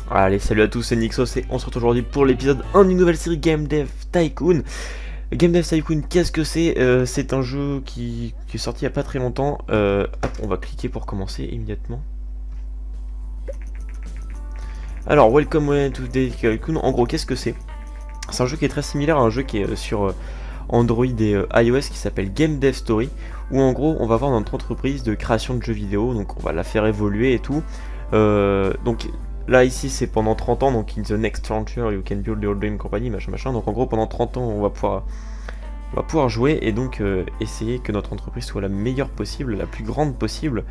Allez, salut à tous, c'est Nixos et on se retrouve aujourd'hui pour l'épisode 1 d'une nouvelle série Game Dev Tycoon. Game Dev Tycoon, qu'est-ce que c'est? C'est un jeu qui est sorti il n'y a pas très longtemps. Hop, on va cliquer pour commencer immédiatement. Alors, Welcome to the Tycoon, en gros, qu'est-ce que c'est? C'est un jeu qui est très similaire à un jeu qui est sur Android et iOS qui s'appelle Game Dev Story, où en gros, on va voir notre entreprise de création de jeux vidéo, donc on va la faire évoluer et tout. Donc là ici c'est pendant 30 ans, donc in the next frontier you can build your dream company, machin machin. Donc en gros pendant 30 ans on va pouvoir jouer et donc essayer que notre entreprise soit la meilleure possible, la plus grande possible.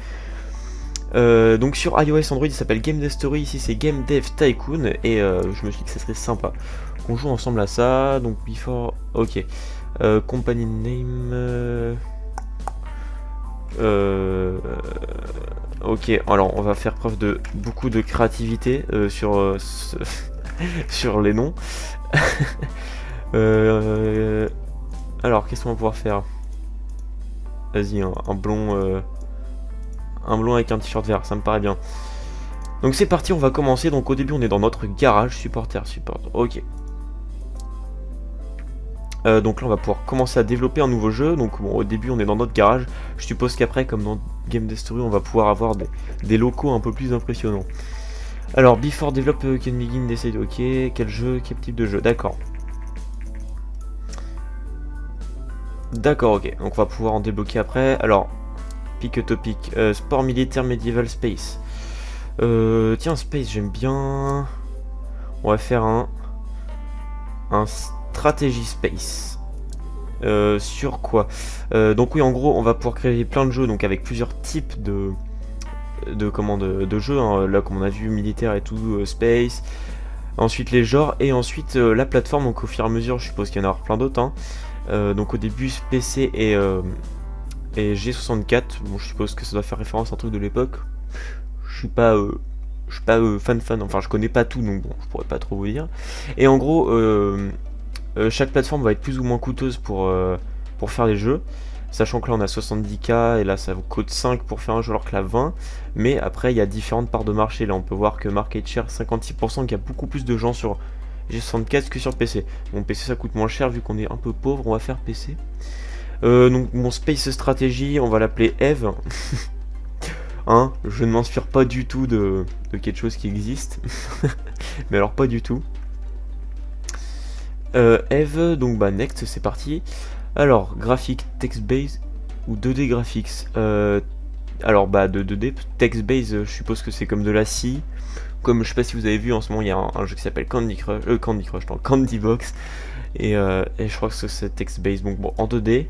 Donc sur iOS Android il s'appelle Game Dev Story, ici c'est Game Dev Tycoon et je me suis dit que ça serait sympa qu'on joue ensemble à ça. Donc before, ok, company name, ok, alors on va faire preuve de beaucoup de créativité sur les noms. Alors qu'est-ce qu'on va pouvoir faire? Vas-y, un blond avec un t-shirt vert, ça me paraît bien. Donc c'est parti, on va commencer. Donc au début on est dans notre garage, support, ok. Donc là on va pouvoir commencer à développer un nouveau jeu. Donc bon, au début on est dans notre garage. Je suppose qu'après, comme dans Game Dev Story, on va pouvoir avoir des locaux un peu plus impressionnants. Alors before develop can begin decide, ok. Quel jeu, quel type de jeu? D'accord. D'accord, ok. Donc on va pouvoir en débloquer après. Alors, pick a topic. Sport militaire medieval space. Tiens, space j'aime bien. On va faire un stratégie space. Sur quoi? Donc oui, en gros on va pouvoir créer plein de jeux, donc avec plusieurs types de jeux, hein. Là comme on a vu, militaire et tout, space, ensuite les genres et ensuite la plateforme. Donc au fur et à mesure je suppose qu'il y en aura plein d'autres, hein. Donc au début PC et G64. Bon, je suppose que ça doit faire référence à un truc de l'époque. Je suis pas fan, enfin je connais pas tout, donc bon, je pourrais pas trop vous dire. Et en gros chaque plateforme va être plus ou moins coûteuse pour faire les jeux, sachant que là on a 70K et là ça coûte 5 pour faire un jeu alors que là 20. Mais après il y a différentes parts de marché. Là on peut voir que market share 56%, qu'il y a beaucoup plus de gens sur G64 que sur PC. Bon, PC ça coûte moins cher vu qu'on est un peu pauvre, on va faire PC. Donc mon Space Strategy, on va l'appeler Eve. Hein, je ne m'inspire pas du tout de quelque chose qui existe. Mais alors pas du tout. Eve, donc bah next, c'est parti. Alors, graphique text-based ou 2D graphics. Alors bah de 2D, text-based, je suppose que c'est comme de la scie. Comme je sais pas si vous avez vu en ce moment, il y a un jeu qui s'appelle Candy Crush, non, Candy Box. Et je crois que c'est text-based. Donc bon, en 2D,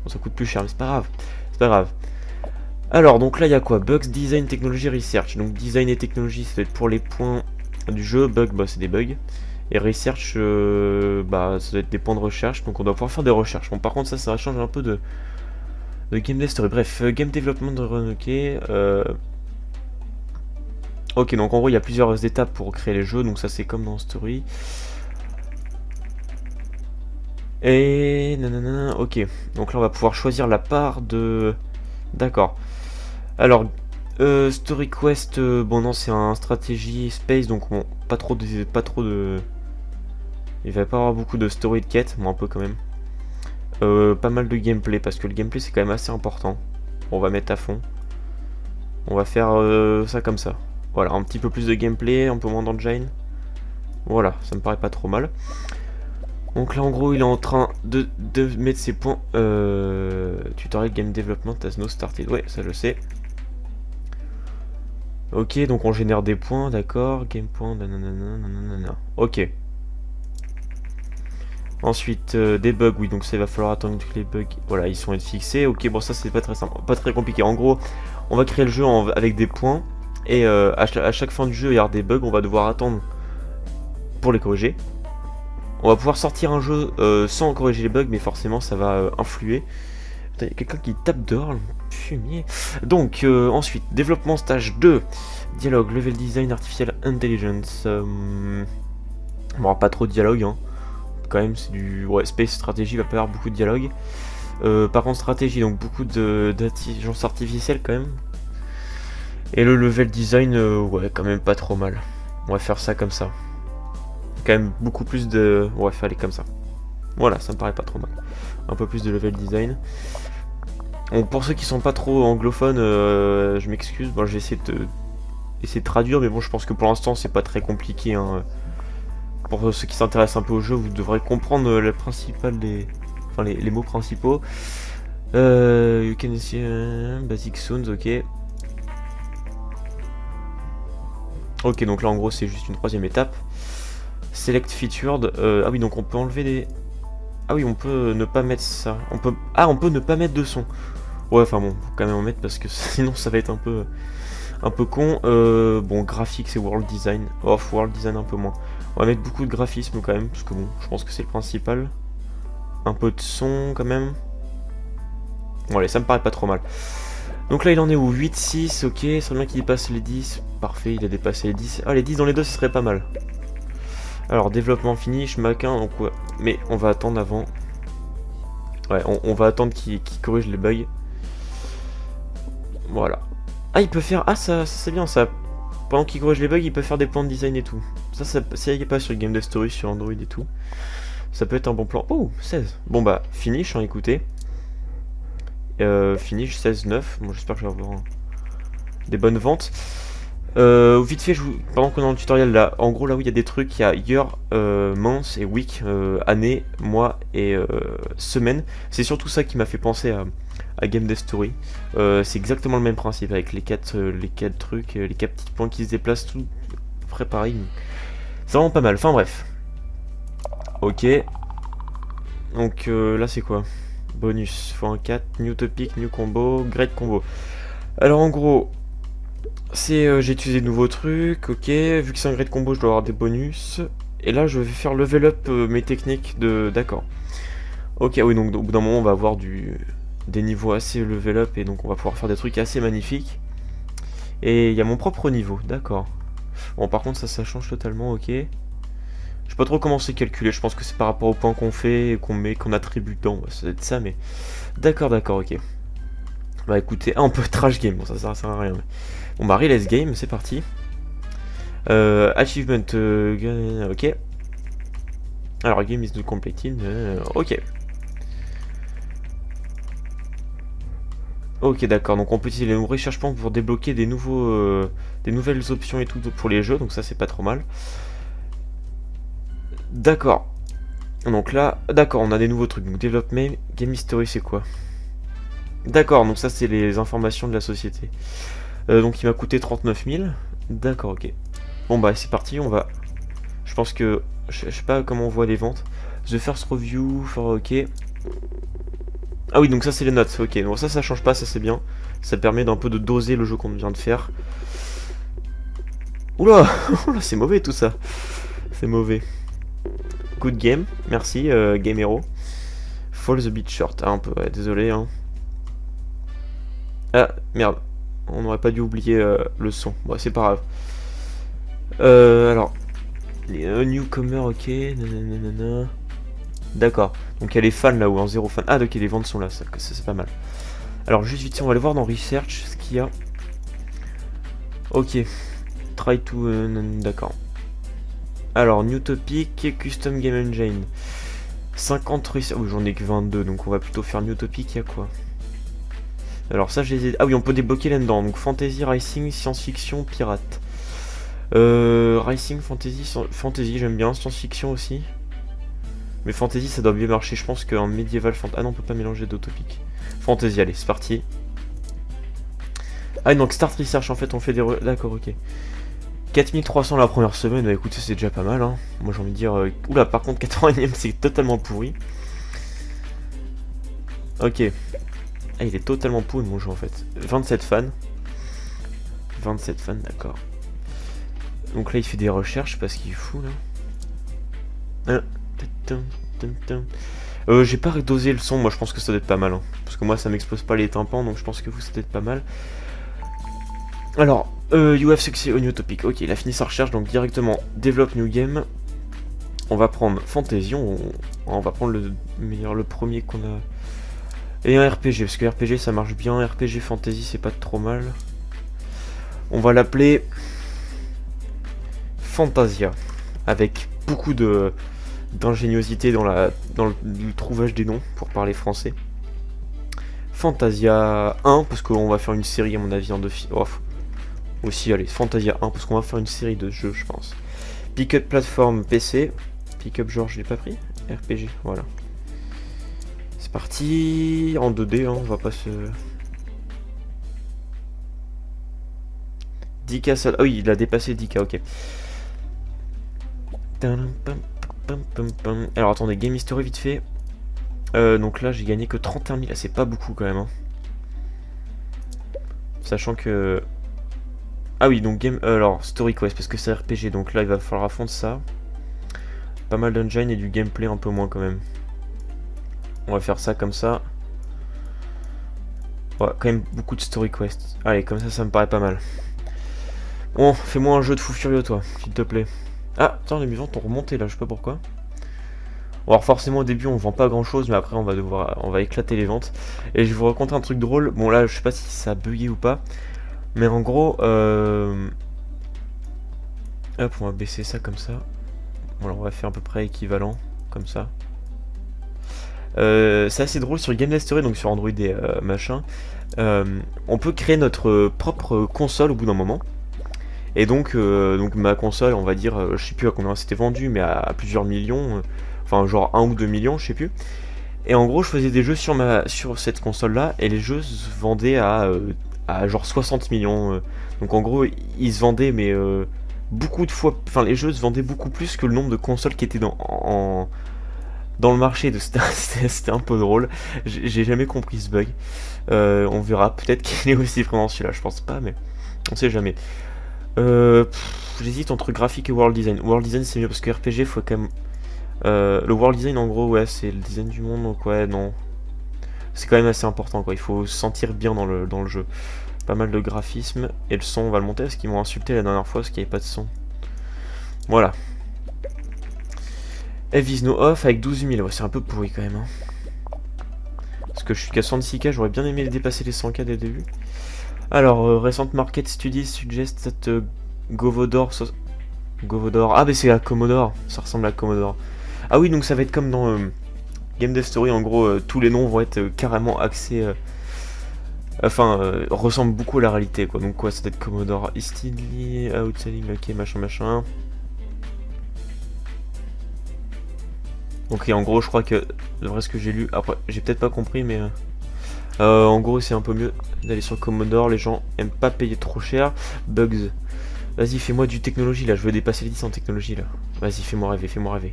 bon, ça coûte plus cher, mais c'est pas grave. C'est pas grave. Alors, donc là, il y a quoi? Bugs, design, technologie, research. Donc design et technologie, ça va être pour les points du jeu. Bug, bah c'est des bugs. Et research, bah ça doit être des points de recherche, donc on doit pouvoir faire des recherches. Bon, par contre ça va changer un peu de Game Dev Story. Bref, Game Development, ok. Ok, donc en gros il y a plusieurs étapes pour créer les jeux, donc ça c'est comme dans Story. Et nanana, ok. Donc là on va pouvoir choisir la part de... D'accord. Alors, Story Quest, bon non c'est un stratégie space, donc bon, pas trop de... Il va pas avoir beaucoup de story de quête, mais un peu quand même. Pas mal de gameplay, parce que le gameplay c'est quand même assez important. On va mettre à fond. On va faire ça comme ça. Voilà, un petit peu plus de gameplay, un peu moins d'engine. Voilà, ça me paraît pas trop mal. Donc là en gros il est en train de mettre ses points. Tutorial Game Development has no started. Ouais, ça je sais. Ok, donc on génère des points, d'accord. Game point, nanana. Ok. Ensuite, des bugs, oui, donc ça il va falloir attendre que les bugs, voilà, ils sont fixés. Ok, bon ça c'est pas très simple, pas très compliqué. En gros, on va créer le jeu avec des points, et à chaque fin du jeu il y aura des bugs, on va devoir attendre pour les corriger. On va pouvoir sortir un jeu sans corriger les bugs, mais forcément ça va influer. Il y a quelqu'un qui tape dehors, le fumier. Donc, ensuite, développement stage 2, dialogue, level design, artificial intelligence. Bon, pas trop de dialogue, hein. Quand même c'est du... Ouais, space stratégie, va pas y avoir beaucoup de dialogue. Par contre stratégie, donc beaucoup d'intelligence artificielle quand même. Et le level design, ouais, quand même pas trop mal. On va faire ça comme ça. Quand même beaucoup plus de... On va faire aller comme ça. Voilà, ça me paraît pas trop mal. Un peu plus de level design. Donc pour ceux qui sont pas trop anglophones, je m'excuse. Bon, je vais essayer de traduire, mais bon, je pense que pour l'instant c'est pas très compliqué. Hein. Pour ceux qui s'intéressent un peu au jeu, vous devrez comprendre la principale des... Enfin, les mots principaux. You can see basic sounds, ok. Ok, donc là en gros c'est juste une troisième étape. Select featured. Ah oui, donc on peut enlever des... Ah oui, on peut ne pas mettre ça. On peut... Ah, on peut ne pas mettre de son. Ouais, enfin bon, faut quand même en mettre parce que sinon ça va être un peu con. Bon, graphique c'est world design. Off, world design un peu moins. On va mettre beaucoup de graphisme quand même, parce que bon, je pense que c'est le principal. Un peu de son quand même. Bon allez, ça me paraît pas trop mal. Donc là il en est où? 8, 6, ok, c'est bien qu'il dépasse les 10. Parfait, il a dépassé les 10. Ah, les 10 dans les deux, ce serait pas mal. Alors, développement finish, Mac1, donc ouais. Mais on va attendre avant. Ouais, on va attendre qu'il corrige les bugs. Voilà. Ah, il peut faire... Ah, ça c'est bien, ça. Pendant qu'il corrige les bugs, il peut faire des plans de design et tout. Ça y est pas sur Game Dev Story, sur Android et tout. Ça peut être un bon plan. Oh, 16. Bon bah, finish, hein, écoutez. Finish 16-9. Bon, j'espère que je vais avoir des bonnes ventes. Vite fait, pendant qu'on est dans le tutoriel là, en gros là où il y a des trucs, il y a year, month et week, année, mois et semaine. C'est surtout ça qui m'a fait penser à Game Dev Story. C'est exactement le même principe avec les quatre trucs, les 4 petits points qui se déplacent, tout préparé. C'est vraiment pas mal. Enfin bref. Ok. Donc là c'est quoi? Bonus x4, new topic, new combo, great combo. Alors en gros, c'est j'ai utilisé de nouveaux trucs, ok. Vu que c'est un great combo, je dois avoir des bonus. Et là, je vais faire level up mes techniques de... D'accord. Ok, oui, donc au bout d'un moment, on va avoir des niveaux assez level up et donc on va pouvoir faire des trucs assez magnifiques. Et il y a mon propre niveau, d'accord. Bon, par contre, ça change totalement, ok. Je sais pas trop comment c'est calculé, je pense que c'est par rapport aux points qu'on fait, qu'on attribue dedans, ça doit être ça, mais... D'accord, ok. Bah écoutez, on peut trash game, bon ça sert à rien. Mais... Bon bah let's game, c'est parti. Achievement, ok. Alors game is not completed, ok. Ok d'accord, donc on peut utiliser les recherche points pour débloquer des nouvelles options et tout pour les jeux, donc ça c'est pas trop mal. D'accord. Donc là, d'accord, on a des nouveaux trucs. Donc développement, game history c'est quoi? D'accord, donc ça c'est les informations de la société. Donc il m'a coûté 39 000. D'accord, ok. Bon bah c'est parti, on va... Je pense que... Je sais pas comment on voit les ventes. The first review, ok. Ah oui, donc ça c'est les notes, ok. Donc ça change pas, ça c'est bien. Ça permet d'un peu de doser le jeu qu'on vient de faire. Oula, oula c'est mauvais tout ça. C'est mauvais. Good game, merci Game Hero. Fall the bit short, ah un peu, ouais, désolé hein. Ah, merde. On n'aurait pas dû oublier le son. Bon, c'est pas grave. Alors, les newcomer, ok. Nanana. D'accord. Donc il y a les fans là où en 0 fan. Ah, ok, les ventes sont là, ça c'est pas mal. Alors, juste vite, on va aller voir dans Research ce qu'il y a. Ok. Try to. D'accord. Alors, New Topic, Custom Game Engine. 50 Research. Oui, j'en ai que 22, donc on va plutôt faire New Topic, il y a quoi? Alors ça je les ai... Ah oui, on peut débloquer là-dedans. Donc fantasy, racing, science-fiction, pirate. Racing, fantasy j'aime bien. Science-fiction aussi. Mais fantasy ça doit bien marcher. Je pense qu'un médiéval... Ah non, on peut pas mélanger deux topics. Fantasy, allez, c'est parti. Ah donc Start Research en fait on fait des... D'accord, ok. 4300 la première semaine, bah écoutez c'est déjà pas mal hein. Moi j'ai envie de dire... Oula par contre 80ème c'est totalement pourri. Ok. Ah, il est totalement pourri mon jeu en fait. 27 fans. 27 fans, d'accord. Donc là, il fait des recherches parce qu'il est fou là. J'ai pas dosé le son, moi je pense que ça doit être pas mal. Hein. Parce que moi ça m'explose pas les tympans, donc je pense que vous ça doit être pas mal. Alors, you have succès au new topic. Ok, il a fini sa recherche, donc directement develop new game. On va prendre fantasy, on va prendre le premier qu'on a. Et un RPG, parce que RPG ça marche bien, RPG fantasy c'est pas trop mal. On va l'appeler Fantasia, avec beaucoup de d'ingéniosité dans le trouvage des noms, pour parler français. Fantasia 1, parce qu'on va faire une série à mon avis en deux films. Oh, aussi, allez, Fantasia 1, parce qu'on va faire une série de jeux, je pense. Pick-up plateforme PC. Pick-up genre, je l'ai pas pris. RPG, voilà. C'est parti. En 2D, hein, on va pas se... 10K seul. Ah oui, il a dépassé 10K, ok. Alors attendez, Game History vite fait. Donc là, j'ai gagné que 31 000. C'est pas beaucoup quand même. Hein. Sachant que... Ah oui, donc Game... alors, Story Quest, parce que c'est RPG. Donc là, il va falloir affronter ça. Pas mal d'engine et du gameplay un peu moins quand même. On va faire ça comme ça. Ouais, quand même beaucoup de Story Quest. Allez, comme ça me paraît pas mal. Bon, fais-moi un jeu de fou furieux, toi, s'il te plaît. Ah, attends, les ventes ont remonté là, je sais pas pourquoi. Alors forcément au début on vend pas grand chose, mais après on va éclater les ventes. Et je vais vous raconter un truc drôle. Bon là je sais pas si ça a bugué ou pas, mais en gros hop, on va baisser ça comme ça. Voilà, on va faire à peu près équivalent comme ça. C'est assez drôle sur Game Story, donc sur Android et machin. On peut créer notre propre console au bout d'un moment. Et donc ma console, on va dire, je sais plus à combien c'était vendu, mais à plusieurs millions. Enfin genre 1 ou 2 millions, je sais plus. Et en gros je faisais des jeux sur cette console là, et les jeux se vendaient à genre 60 millions. Donc en gros ils se vendaient mais beaucoup de fois, enfin les jeux se vendaient beaucoup plus que le nombre de consoles qui étaient dans le marché. C'était un peu drôle. J'ai jamais compris ce bug. On verra, peut-être qu'il est aussi vraiment celui-là, je pense pas, mais on sait jamais. J'hésite entre graphique et world design. World design c'est mieux parce que RPG faut quand même... le world design en gros ouais c'est le design du monde, donc ouais non. C'est quand même assez important quoi, il faut se sentir bien dans le jeu. Pas mal de graphisme, et le son on va le monter parce qu'ils m'ont insulté la dernière fois parce qu'il n'y avait pas de son. Voilà. F no off avec 12 000, ouais, c'est un peu pourri quand même. Hein. Parce que je suis qu'à 106K, j'aurais bien aimé dépasser les 100K dès le début. Alors, Recent Market Studies suggest that Govodor... Govodor... Ah mais c'est la Commodore, ça ressemble à Commodore. Ah oui, donc ça va être comme dans Game Dev Story, en gros, tous les noms vont être carrément axés... ressemblent beaucoup à la réalité, quoi. Donc quoi, ça doit être Commodore, Eastleigh, Outselling, ok, machin, machin. Ok, en gros, je crois que, d'après ce que j'ai lu, après, j'ai peut-être pas compris, mais... en gros, c'est un peu mieux d'aller sur Commodore, les gens aiment pas payer trop cher. Bugs. Vas-y, fais-moi du technologie, là, je veux dépasser les 10 en technologie, là. Vas-y, fais-moi rêver, fais-moi rêver.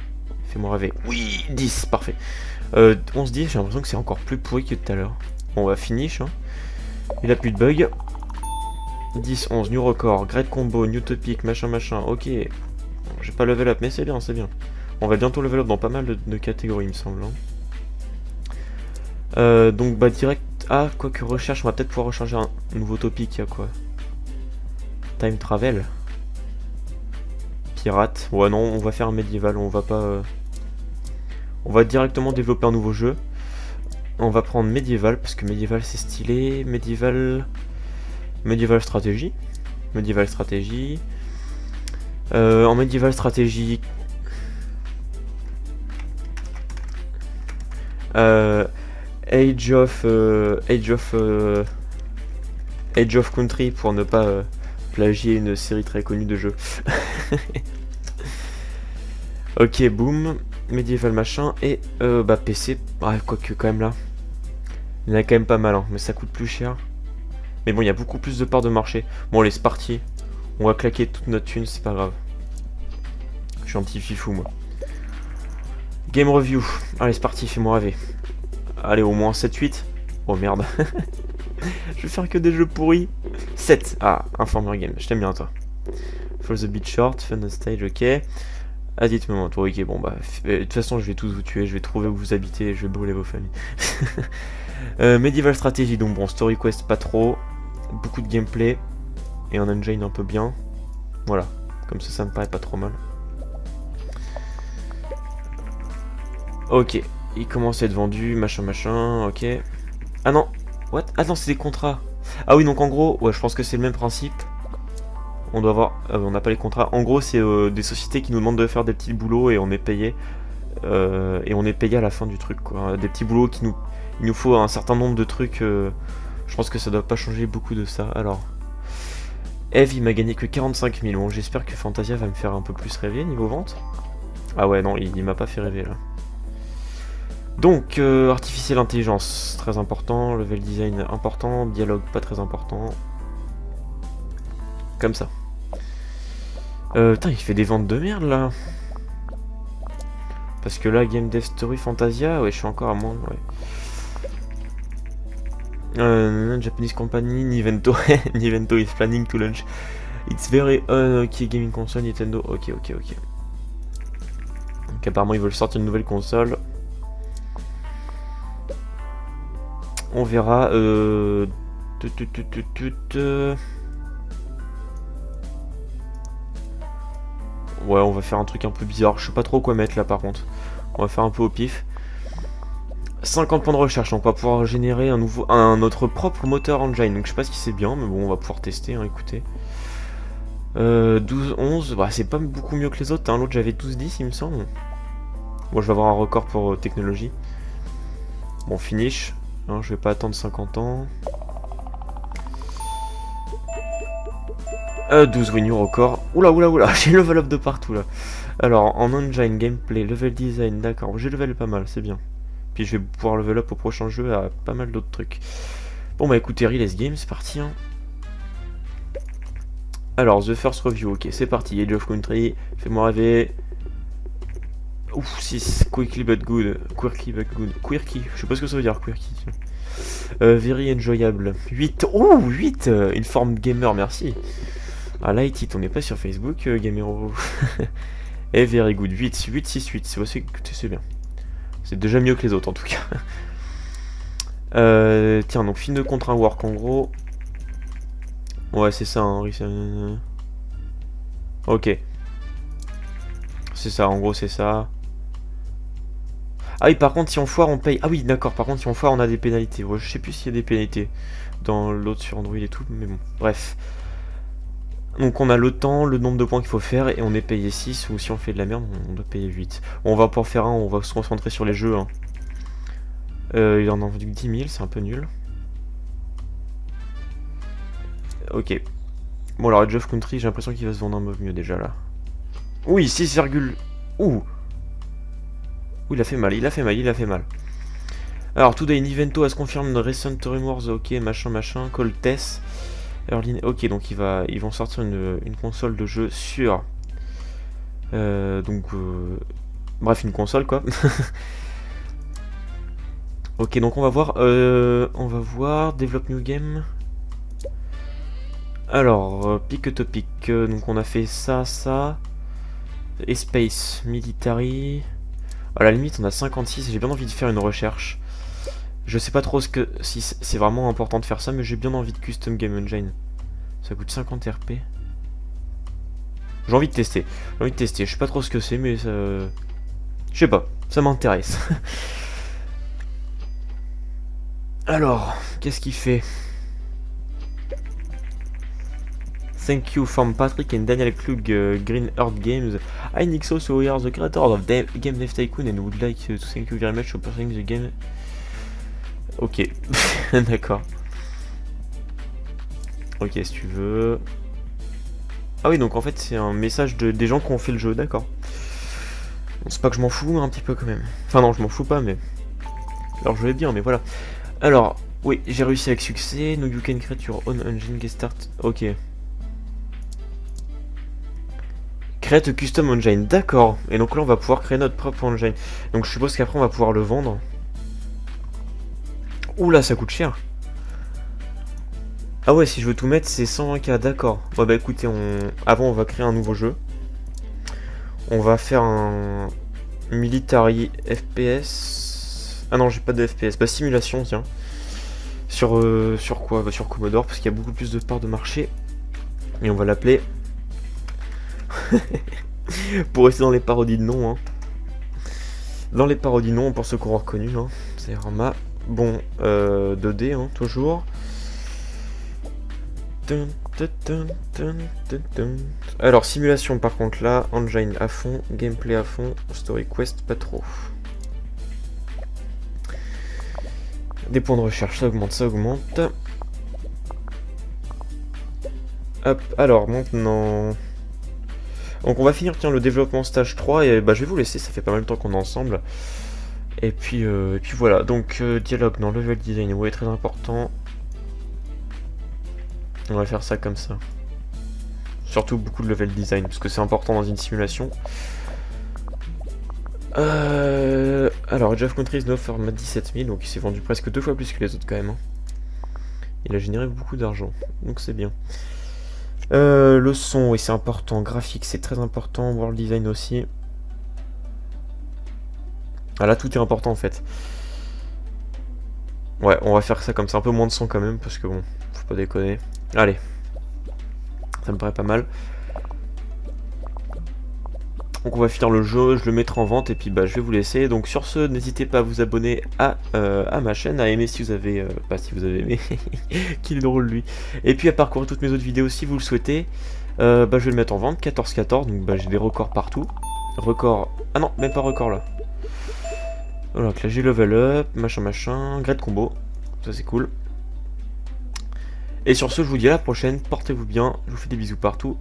Fais-moi rêver. Oui, 10, parfait. 11-10, j'ai l'impression que c'est encore plus pourri que tout à l'heure. Bon, on va finish, hein. Il a plus de bugs. 10-11, new record, great combo, new topic, machin, machin, ok. J'ai pas level up, mais c'est bien, c'est bien. On va bientôt level up dans pas mal de catégories, il me semble. Hein. Donc, bah, direct... Ah, quoique recherche, on va peut-être pouvoir recharger un nouveau topic, il y a quoi? Time travel. Pirate. Ouais, non, on va faire un médiéval, on va pas... On va directement développer un nouveau jeu. On va prendre médiéval, parce que médiéval c'est stylé. Médiéval stratégie. Médiéval stratégie. En médiéval stratégie... Age of Country, pour ne pas plagier une série très connue de jeux. Ok, boum. Médiéval machin. Et bah PC. Ah, quoique quand même là. Il y en a quand même pas mal, hein, mais ça coûte plus cher. Mais bon, il y a beaucoup plus de parts de marché. Bon, allez, c'est parti. On va claquer toute notre thune, c'est pas grave. Je suis un petit fifou, moi. Game review. Allez, c'est parti, fais-moi rêver. Allez, au moins 7-8. Oh merde. Je vais faire que des jeux pourris. 7. Ah, Informer Game. Je t'aime bien, toi. For the beat short, fun stage, ok. Edit moment. Ok, bon, bah. De toute façon, je vais tous vous tuer. Je vais trouver où vous habitez. Je vais brûler vos familles. Medieval Strategy. Donc, bon, Story Quest, pas trop. Beaucoup de gameplay. Et un engine un peu bien. Voilà. Comme ça me paraît pas trop mal. Ok. Il commence à être vendu, machin, machin, ok. Ah non, what? Ah non, c'est des contrats. Ah oui, donc en gros, ouais, je pense que c'est le même principe. on doit avoir, on n'a pas les contrats. En gros, c'est des sociétés qui nous demandent de faire des petits boulots et on est payé. Et on est payé à la fin du truc, quoi. Des petits boulots il nous faut un certain nombre de trucs. Je pense que ça doit pas changer beaucoup de ça. Alors, Eve, il m'a gagné que 45 000. Bon, j'espère que Fantasia va me faire un peu plus rêver niveau vente. Ah ouais, non, il m'a pas fait rêver là. Donc, artificielle intelligence, très important. Level design, important. Dialogue, pas très important. Comme ça. Putain, il fait des ventes de merde là. Parce que là, Game Dev Story Fantasia, ouais, je suis encore à moins. Ouais. Japanese company, Nivento. Nivento is planning to launch. It's very okay gaming console, Nintendo. Ok. Donc apparemment, ils veulent sortir une nouvelle console. On verra. Ouais, on va faire un truc un peu bizarre. Je sais pas trop quoi mettre là par contre. On va faire un peu au pif. 50 points de recherche, donc on va pouvoir générer notre propre moteur engine. Donc je sais pas si c'est bien, mais bon, on va pouvoir tester, hein, écoutez. 12, 11, bah, c'est pas beaucoup mieux que les autres. Hein. L'autre j'avais 12, 10 il me semble. Bon, je vais avoir un record pour technologie. Bon, finish. Hein, je vais pas attendre 50 ans. 12 oui, new record. Oula, j'ai level up de partout là. Alors, en engine, gameplay, level design, d'accord. J'ai level pas mal, c'est bien. Puis je vais pouvoir level up au prochain jeu à pas mal d'autres trucs. Bon bah écoutez, Release Game, c'est parti. Hein. Alors, The First Review, ok, c'est parti. Age of Country, fais-moi rêver. Ouf, 6, quickly but good. Quirky, je sais pas ce que ça veut dire, quirky. Very enjoyable. 8, ouh, 8, une forme gamer, merci. Ah, light it, on n'est pas sur Facebook, Gamero. Et very good, 8, 8, 6, 8, c'est bien. C'est déjà mieux que les autres en tout cas. Tiens, donc film de contre un work en gros. Ouais, c'est ça, hein, ok. C'est ça, en gros, c'est ça. Ah oui, par contre, si on foire, on paye. Ah oui, d'accord, par contre, si on foire, on a des pénalités. Ouais, je sais plus s'il y a des pénalités dans l'autre sur Android et tout, mais bon, bref. Donc on a le temps, le nombre de points qu'il faut faire, et on est payé 6, ou si on fait de la merde, on doit payer 8. Bon, on va pas en faire un, on va se concentrer sur les jeux. Hein. Il en a vendu 10 000, c'est un peu nul. Ok. Bon alors, Age of Country, j'ai l'impression qu'il va se vendre un peu mieux déjà là. Oui, 6, ouh. Ouh, il a fait mal. Alors, Today Nivento has confirmed recent rumors, ok, machin, call test. Early... Ok, donc ils vont sortir une console de jeu sur... Bref, une console quoi. Ok, donc on va voir... Develop New Game. Alors, pick a topic. Donc on a fait ça. Space, Military... À la limite, on a 56, j'ai bien envie de faire une recherche. Je sais pas trop si c'est vraiment important de faire ça, mais j'ai bien envie de Custom Game Engine. Ça coûte 50 RP. J'ai envie de tester. Je sais pas trop ce que c'est, mais ça... Je sais pas, ça m'intéresse. Alors, qu'est-ce qu'il fait? Thank you from Patrick and Daniel Klug, Green Earth Games. I Nixo, so we are the creators of Game Dev Tycoon and would like to thank you very much for pursuing the game. Ok, d'accord. Ok, si tu veux. Ah oui, donc en fait c'est un message des gens qui ont fait le jeu, d'accord. Bon, c'est pas que je m'en fous, mais un petit peu quand même. Enfin non, je m'en fous pas, mais... Alors je vais bien, mais voilà. Alors, oui, j'ai réussi avec succès. Now you can create your own engine, get start. Ok. Create a custom engine, d'accord. Et donc là on va pouvoir créer notre propre engine. Donc je suppose qu'après on va pouvoir le vendre. Oula, ça coûte cher. Ah ouais, si je veux tout mettre c'est 120K, d'accord. Ouais bah écoutez, avant on va créer un nouveau jeu. On va faire un Military FPS. Ah non, j'ai pas de FPS. Bah simulation, tiens. Sur quoi? Bah sur Commodore, parce qu'il y a beaucoup plus de parts de marché. Et on va l'appeler... pour rester dans les parodies de noms, hein. Dans les parodies de noms, pour ceux qui auront reconnu, hein. C'est Rama. Bon, 2D, hein, toujours. Alors, simulation par contre là, engine à fond, gameplay à fond, story quest pas trop. Des points de recherche, ça augmente, ça augmente. Hop, alors maintenant... Donc on va finir tiens, le développement stage 3 et bah, je vais vous laisser, ça fait pas mal de temps qu'on est ensemble. Et puis voilà, donc dialogue, non, level design, ouais, très important. On va faire ça comme ça. Surtout beaucoup de level design, parce que c'est important dans une simulation. Alors, Age of Countries no format 17 000, donc il s'est vendu presque 2 fois plus que les autres quand même. Hein. Il a généré beaucoup d'argent, donc c'est bien. Le son, oui c'est important, graphique c'est très important, world design aussi. Ah là tout est important en fait. Ouais, on va faire ça comme ça, un peu moins de son quand même, parce que bon, faut pas déconner. Allez, ça me paraît pas mal. Donc on va finir le jeu, je le mettrai en vente et puis bah je vais vous laisser. Donc sur ce, n'hésitez pas à vous abonner à ma chaîne, à aimer si vous avez... pas si vous avez aimé, qu'il est drôle lui. Et puis à parcourir toutes mes autres vidéos si vous le souhaitez. Bah je vais le mettre en vente, 14-14, donc bah j'ai des records partout. Record... Ah non, même pas record là. Voilà, donc là j'ai level up, machin, great combo. Ça c'est cool. Et sur ce, je vous dis à la prochaine, portez-vous bien, je vous fais des bisous partout.